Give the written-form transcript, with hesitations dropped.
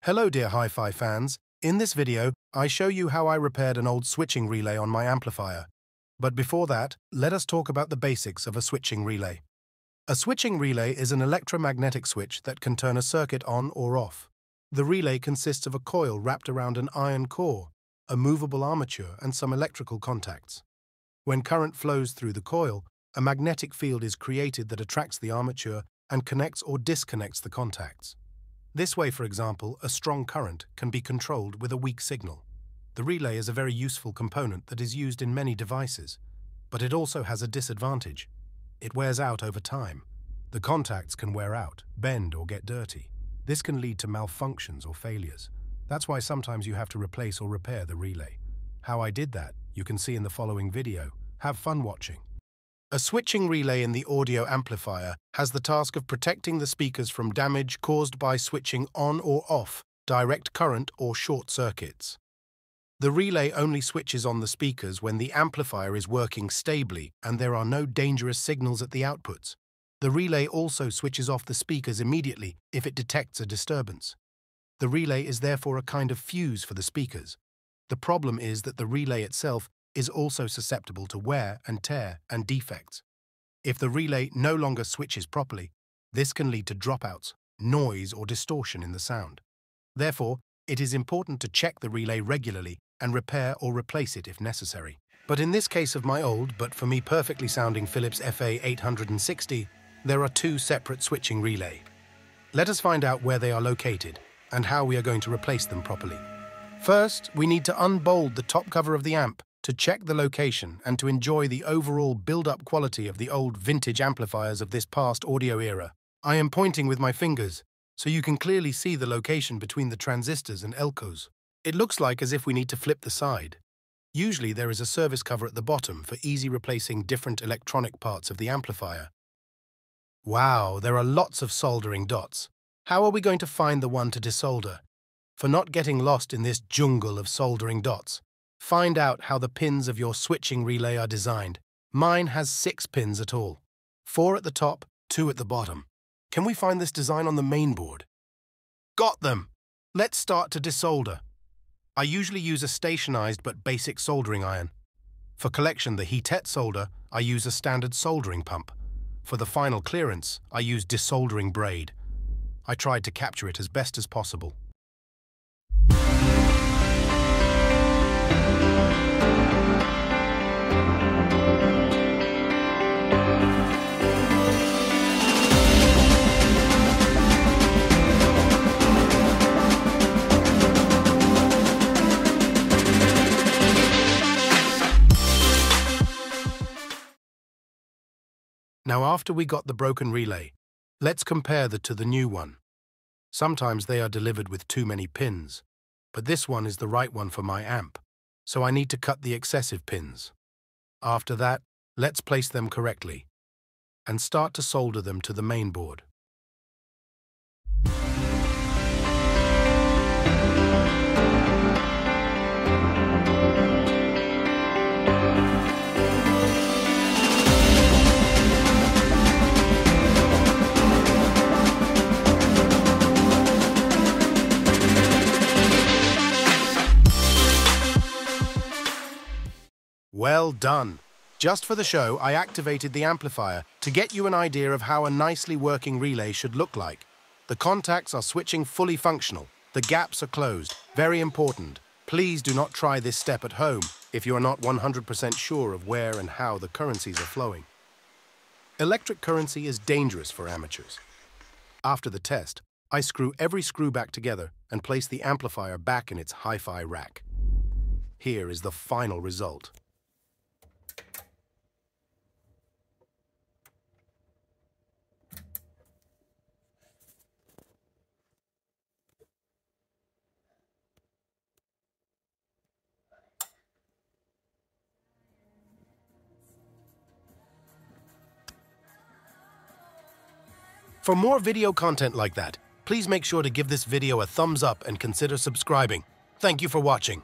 Hello dear Hi-Fi fans, in this video I show you how I repaired an old switching relay on my amplifier. But before that, let us talk about the basics of a switching relay. A switching relay is an electromagnetic switch that can turn a circuit on or off. The relay consists of a coil wrapped around an iron core, a movable armature and some electrical contacts. When current flows through the coil, a magnetic field is created that attracts the armature and connects or disconnects the contacts. This way, for example, a strong current can be controlled with a weak signal. The relay is a very useful component that is used in many devices, but it also has a disadvantage. It wears out over time. The contacts can wear out, bend or get dirty. This can lead to malfunctions or failures. That's why sometimes you have to replace or repair the relay. How I did that, you can see in the following video. Have fun watching. A switching relay in the audio amplifier has the task of protecting the speakers from damage caused by switching on or off, direct current or short circuits. The relay only switches on the speakers when the amplifier is working stably and there are no dangerous signals at the outputs. The relay also switches off the speakers immediately if it detects a disturbance. The relay is therefore a kind of fuse for the speakers. The problem is that the relay itself is also susceptible to wear and tear and defects. If the relay no longer switches properly, this can lead to dropouts, noise or distortion in the sound. Therefore, it is important to check the relay regularly and repair or replace it if necessary. But in this case of my old, but for me perfectly sounding Philips FA860, there are two separate switching relays. Let us find out where they are located and how we are going to replace them properly. First, we need to unbolt the top cover of the amp to check the location and to enjoy the overall build-up quality of the old vintage amplifiers of this past audio era. I am pointing with my fingers, so you can clearly see the location between the transistors and elcos. It looks like as if we need to flip the side. Usually there is a service cover at the bottom for easy replacing different electronic parts of the amplifier. Wow, there are lots of soldering dots. How are we going to find the one to desolder? For not getting lost in this jungle of soldering dots, find out how the pins of your switching relay are designed. Mine has 6 pins at all. 4 at the top, 2 at the bottom. Can we find this design on the main board? Got them! Let's start to desolder. I usually use a stationized but basic soldering iron. For collection the heat-et solder, I use a standard soldering pump. For the final clearance, I use desoldering braid. I tried to capture it as best as possible. Now after we got the broken relay, let's compare to the new one. Sometimes they are delivered with too many pins, but this one is the right one for my amp, so I need to cut the excessive pins. After that, let's place them correctly and start to solder them to the main board. Well done! Just for the show, I activated the amplifier to get you an idea of how a nicely working relay should look like. The contacts are switching fully functional. The gaps are closed. Very important. Please do not try this step at home if you are not 100% sure of where and how the currencies are flowing. Electric currency is dangerous for amateurs. After the test, I screw every screw back together and place the amplifier back in its hi-fi rack. Here is the final result. For more video content like that, please make sure to give this video a thumbs up and consider subscribing. Thank you for watching.